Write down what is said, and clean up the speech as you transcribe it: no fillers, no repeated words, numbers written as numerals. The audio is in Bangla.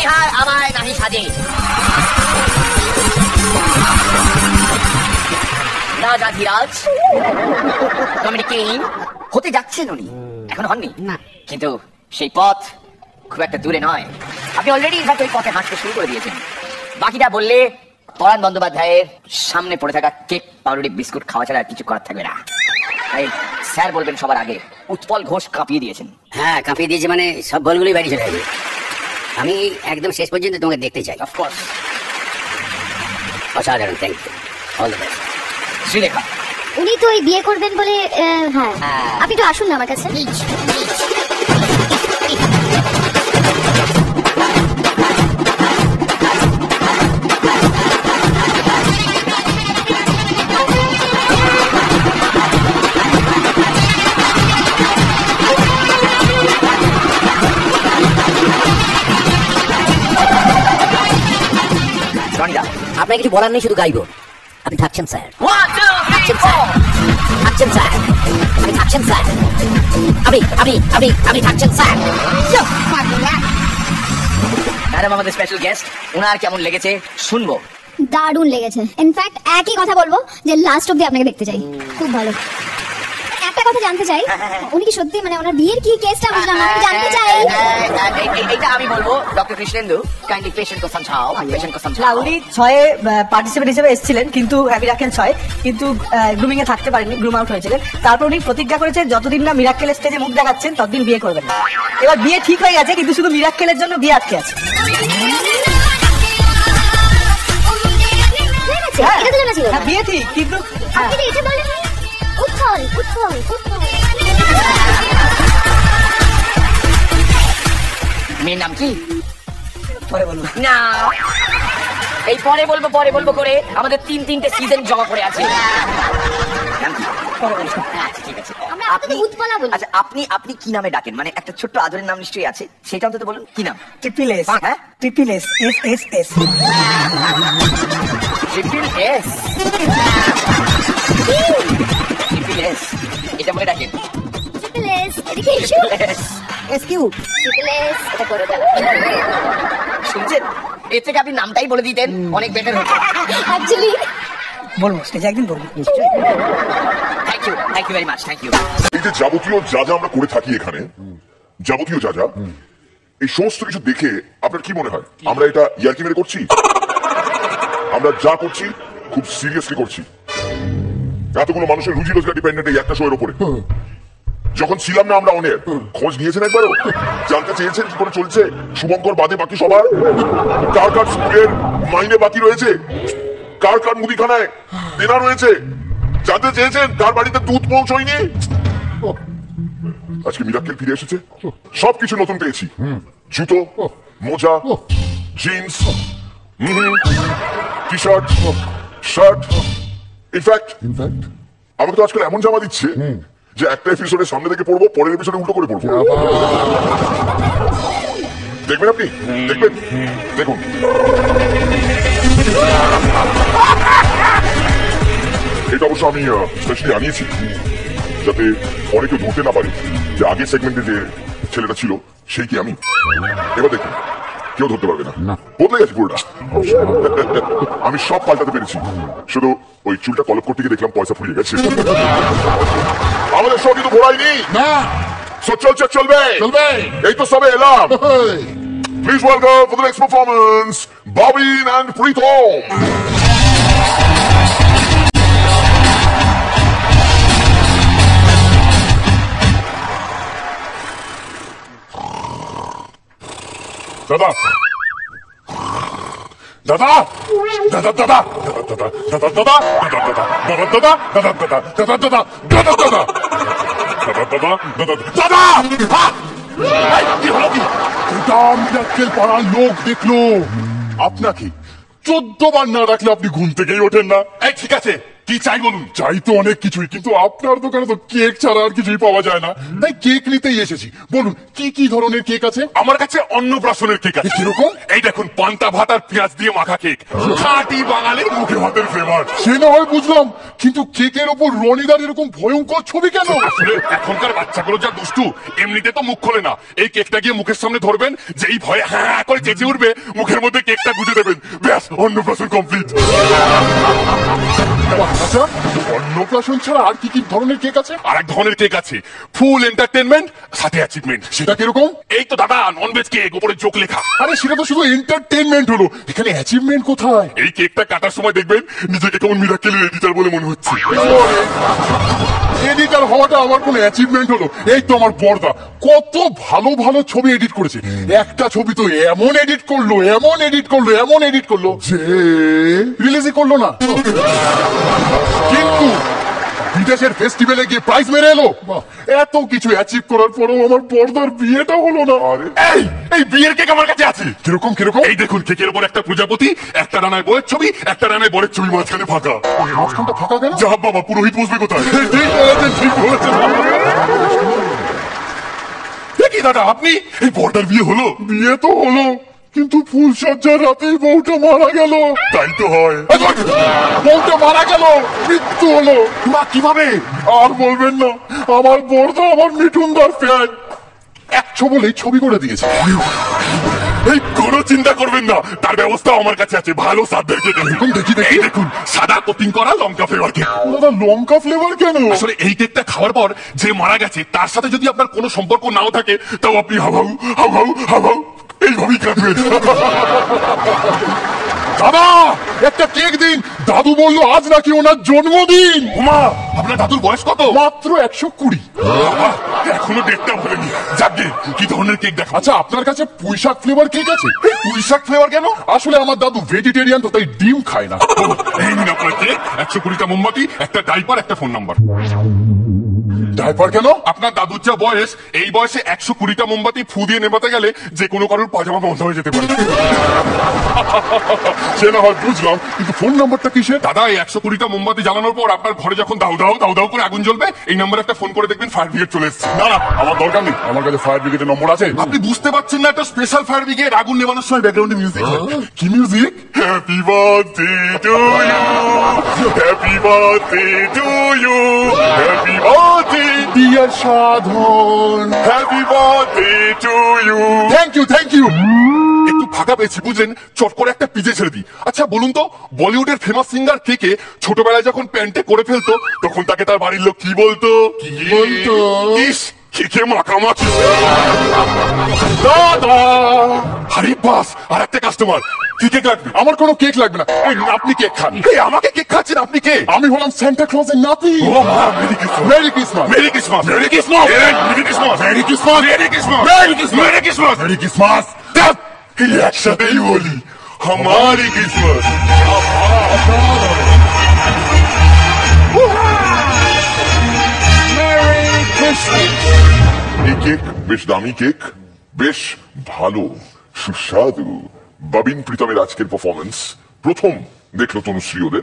দেখায় আমায় নাহি সাজে। রাজা ধীরাজ কমেডি কিং হতে যাচ্ছেন উনি, এখন হননি না, কিন্তু সেই পথ খুব একটা দূরে নয়। আপনি অলরেডি ইনফ্যাক্ট ওই পথে হাঁটতে শুরু করে দিয়েছেন। বাকিটা বললে পরাণ বন্দ্যোপাধ্যায়ের সামনে পড়ে থাকা কেক পাউরুটি বিস্কুট খাওয়া ছাড়া আর কিছু করার থাকবে না। তাই স্যার বলবেন সবার আগে। উৎপল ঘোষ কাঁপিয়ে দিয়েছেন। হ্যাঁ কাঁপিয়ে দিয়েছে, মানে সব বলগুলোই বাইরে চলে যাবে। আমি একদম শেষ পর্যন্ত তোমাকে দেখতে চাই। অফকোর্স। অসাধারণ, thank you, all the best. Srilekha উনি তো এই বিয়ে করবেন বলে, হ্যাঁ আপনি তো আসুন না আমার কাছে। আপনার কিছু বলার নেই, শুধু গাইবো। আপনি থাকছেন স্যার, থাকছেন স্যার, আপনি থাকছেন স্যার, আপনি থাকছেন স্যার। ম্যাডাম আমাদের স্পেশাল গেস্ট, ওনার কেমন লেগেছে শুনবো। দারুণ লেগেছে। ইনফ্যাক্ট একই কথা বলবো যে লাস্ট অব্দি আপনাকে দেখতে চাই। খুব ভালো। একটা কথা জানতে চাই, উনি কি সত্যি মানে ওনার বিয়ের কি কেসটা বুঝলাম না, জানতে চাই। এইটা আমি বলবো। ডক্টর কৃষ্ণেন্দু কাইন্ডলি পেশেন্ট কো সমঝাও, পেশেন্ট কো সমঝাও। উনি 6 পার্টিসিপেন্ট হিসেবে এসেছিলেন, কিন্তু মিরাকেল 6 কিন্তু গ্রুমিং এ থাকতে পারেননি, গ্রুম আউট হয়েছিলেন। তারপর উনি প্রতিজ্ঞা করেছেন যতদিন না মিরাকেল স্টেজে মুখ দেখাচ্ছেন ততদিন বিয়ে করবেন না। এবার বিয়ে ঠিক হয়ে গেছে, কিন্তু শুধু মিরাকেলের জন্য বিয়ে আটকে আছে। বিয়ে ঠিক, কিন্তু মেয়ের নাম কি পরে বলবো না, এই পরে বলবো করে আমাদের 3-3টে সিজন জমা পড়ে আছে। ঠিক আছে, আচ্ছা আপনি কি নামে ডাকেন? মানে একটা ছোট্ট আদরের নাম নিশ্চয়ই আছে, সেটা অন্তত বলুন। কি নাম? Triple S. হ্যাঁ triple S, S S S. Triple S, triple S, এটা বলে ডাকেন। ট্রিপল এস, এদিকে এসো। এসকিউ, ট্রিপল এস, এটা করে দাও। শুনছেন? এর থেকে আপনি নামটাই বলে দিতেন, অনেক বেটার হতো। অ্যাকচুয়ালি বলবো, স্টেজে একদিন বলবো। Thank you very much, thank you. এই যে যাবতীয় যা যা আমরা করে থাকি এখানে, যাবতীয় যা যা, এই সমস্ত কিছু দেখে আপনার কি মনে হয় আমরা এটা ইয়ার্কি মেরে করছি? আমরা যা করছি খুব সিরিয়াসলি করছি। এতগুলো মানুষের রুজি রোজগার ডিপেন্ডেন্ট এই একটা শোয়ের উপরে। যখন ছিলাম না আমরা অনেক খোঁজ নিয়েছেন একবারও? জানতে চেয়েছেন কি করে চলছে শুভঙ্কর বাদে বাকি সবার? কার কার স্কুলের মাইনে বাকি রয়েছে, কার কার মুদিখানায় দেনা রয়েছে? জানতে চেয়েছেন কার বাড়িতে দুধ পৌঁছয়নি? আজকে মিরাক্কেল ফিরে এসেছে, সবকিছু নতুন পেয়েছি। জুতো, মোজা, jeans, T shirt, shirt. In fact আমাকে তো আজকাল এমন জামা দিচ্ছে যে একটা এপিসোডের সামনে থেকে পড়বো, পরের এপিসোডে উল্টো করে পড়বো। দেখবেন আপনি, দেখবেন, দেখুন। এটা অবশ্য আমি স্পেশালি আনিয়েছি যাতে অনেকে ধরতে না পারে যে আগের সেগমেন্টে যে ছেলেটা ছিল সেই কি আমি। এবার দেখুন, কেউ ধরতে পারবে না, বদলে গেছে পুরোটা। আমি সব পাল্টাতে পেরেছি, শুধু ওই চুলটা কলপ করতে গিয়ে দেখলাম পয়সা ফুরিয়ে গেছে। আমাদের সব কিন্তু ঘোরাইনি না, চলছে, চলবে, এই তো সবে এলাম। Please welcome for the next performance Bobin and Pritam. দাদা দাদা দাদা দাদা দাদা দাদা দাদা দাদা দাদা দাদা দাদা দাদা দাদা দাদা দাদা দাদা কি হলো? কি মিরাক্কেল পাড়ার লোক দেখলো আপনাকে 14 বার না ডাকলে আপনি ঘুম থেকেই ওঠেন না। এই ঠিক আছে, কি চাই বলুন? চাই তো অনেক কিছুই, কিন্তু আপনার দোকানে তো কেক ছাড়া আর কিছুই পাওয়া যায় না, তাই কেক নিতেই এসেছি। বলুন কি কি ধরনের কেক আছে? আমার কাছে অন্নপ্রাশনের কেক আছে। কিরকম? এই দেখুন, পান্তা ভাত আর পেঁয়াজ দিয়ে মাখা কেক, খাঁটি বাঙালির মুখে ভাতের ফ্লেভার। সে না হয় বুঝলাম, কিন্তু কেকের ওপর রনিদার এরকম ভয়ঙ্কর ছবি কেন? আসলে এখনকার বাচ্চাগুলো যা দুষ্টু, এমনিতে তো মুখ খোলে না। এই কেকটা গিয়ে মুখের সামনে ধরবেন, যেই ভয়ে হ্যাঁ করে চেঁচে উঠবে, মুখের মধ্যে কেকটা গুজে দেবেন, ব্যাস অন্নপ্রাশন কমপ্লিট। আচ্ছা, অন্নপ্রাশন ছাড়া আর কি কি ধরনের কেক আছে? আর এক ধরনের কেক আছে, ফুল এন্টারটেনমেন্ট সাথে অ্যাচিভমেন্ট। সেটা কিরকম? এই তো দাদা, ননভেজ কেক, উপরে চোখ লেখা। আরে সেটা তো শুধু এন্টারটেনমেন্ট হলো, এখানে অ্যাচিভমেন্ট কোথায়? এই কেকটা কাটার সময় দেখবেন নিজেকে কেমন মিরাকেলের এডিটর বলে মনে হচ্ছে। এডিটর হওয়াটা আমার কোনো অ্যাচিভমেন্ট হলো? এই তো আমার বর্দা কত ভালো ভালো ছবি এডিট করেছে, একটা ছবি তো এমন এডিট করলো, এমন এডিট করলো, এমন এডিট করলো যে রিলিজই করলো না, কিন্তু বিদেশের ফেস্টিভ্যালে গিয়ে প্রাইজ মেরে এলো। এত কিছু অ্যাচিভ করার পরেও আমার বর্দার বিয়েটা হলো না। এই বিয়ের কেক আমার কাছে আছে। কিরকম কিরকম? এই দেখুন, কেকের উপর একটা প্রজাপতি, একটা ডানায় বউয়ের ছবি, একটা ডানায় বরের ছবি, মাঝখানে ফাঁকা। মাঝখানটা ফাঁকা কেন? যা বাবা, পুরোহিত বসবে কোথায়? ঠিক বলেছেন, ঠিক বলেছেন। কি দাদা, আপনি এই বর্দার বিয়ে হলো? বিয়ে তো হলো, কিন্তু ফুলসজ্জার রাতেই বউটা মারা গেল। তাই তো হয়। বউটা মারা গেল, মৃত্যু হলো। মা, কিভাবে? আর বলবেন না, আমার বর্দা আমার মিঠুনদার ফ্যান, একশো বলেই ছবি করে দিয়েছে। এই কোনো চিন্তা করবেন না, তার ব্যবস্থা আমার কাছে আছে। ভালো সাদের কেক দেখুন, দেখি দেখি। এই দেখুন, সাদা কোটিং করা লঙ্কা ফ্লেভার কেক। দাদা লঙ্কা ফ্লেভার কেন? আসলে এই কেকটা খাওয়ার পর যে মারা গেছে, তার সাথে যদি আপনার কোনো সম্পর্ক নাও থাকে, তাও আপনি হাবাউ হাবাউ হাবাউ এইভাবেই কাটবেন। দাদা একটা কেক দিন, দাদু বললো আজ নাকি ওনার জন্মদিন। মা, আপনার দাদুর বয়স কত? মাত্র 120। এখনো ডেটটা বলেনি। যাকে কি ধরনের কেক দেখা? আচ্ছা, আপনার কাছে পুঁইশাক ফ্লেভার কেক আছে? পুঁইশাক ফ্লেভার কেন? আসলে আমার দাদু ভেজিটেরিয়ান, তো তাই ডিম খায় না। এই নিন আপনার কেক, 120টা মোমবাতি, একটা ডাইপার, একটা ফোন নাম্বার। ডাইপার কেন? আপনার দাদুর যা বয়স, এই বয়সে 120টা মোমবাতি ফু দিয়ে নেভাতে গেলে যে কোনো কারোর পাজামা বন্ধ হয়ে যেতে পারে। সে না হয় বুঝলাম, কিন্তু ফোন নাম্বারটা কিসের? দাদা, এই 120টা মোমবাতি জ্বালানোর পর আপনার ঘরে যখন দাউ দাউ দাউ দাউ করে আগুন জ্বলবে, এই নাম্বারে একটা ফোন করে দেখবেন ফায়ার ব্রিগেড চলে এসেছে। না না, আমার দরকার নেই, আমার কাছে ফায়ার ব্রিগেডের নম্বর আছে। আপনি বুঝতে পারছেন না, একটা স্পেশাল ফায়ার ব্রিগেড আগুন নেভানোর সময় ব্যাকগ্রাউন্ডে মিউজিক হয়। কি music? Happy birthday to you, happy birthday to you, happy birthday dear Sadhan, happy birthday to you. Thank you thank you. একটু ফাঁকা পেয়েছি বুঝলেন, চট করে একটা পিজে ছেড়ে দিই। আচ্ছা বলুন তো, বলিউডের ফেমাস সিঙ্গার কে কে ছোটবেলায় যখন প্যান্টে করে ফেলতো, তখন তাকে তার বাড়ির লোক কি বলতো? কি বলতো? ইস, কেকে মাখামাখি। দাদা, আরে বাস, আর একটা কাস্টমার। কি কেক লাগবে? আমার কোনো কেক লাগবে না, এই আপনি কেক খান। এই আমাকে কেক খাচ্ছেন, আপনি কে? আমি হলাম সান্টা ক্লজের নাতি। ও মা, merry Christmas. Merry Christmas. Merry Christmas. Merry Christmas. Merry Christmas. Merry Christmas. Merry Christmas. Merry Christmas. Merry Christmas. Merry Christmas. এই একসাথেই বলি, हमारी क्रिसमस। এই কেক বেশ দামি কেক, বেশ ভালো সুস্বাদু। ববিন প্রীতমের আজকের পারফরমেন্স প্রথম দেখলো তনুশ্রী ওদের।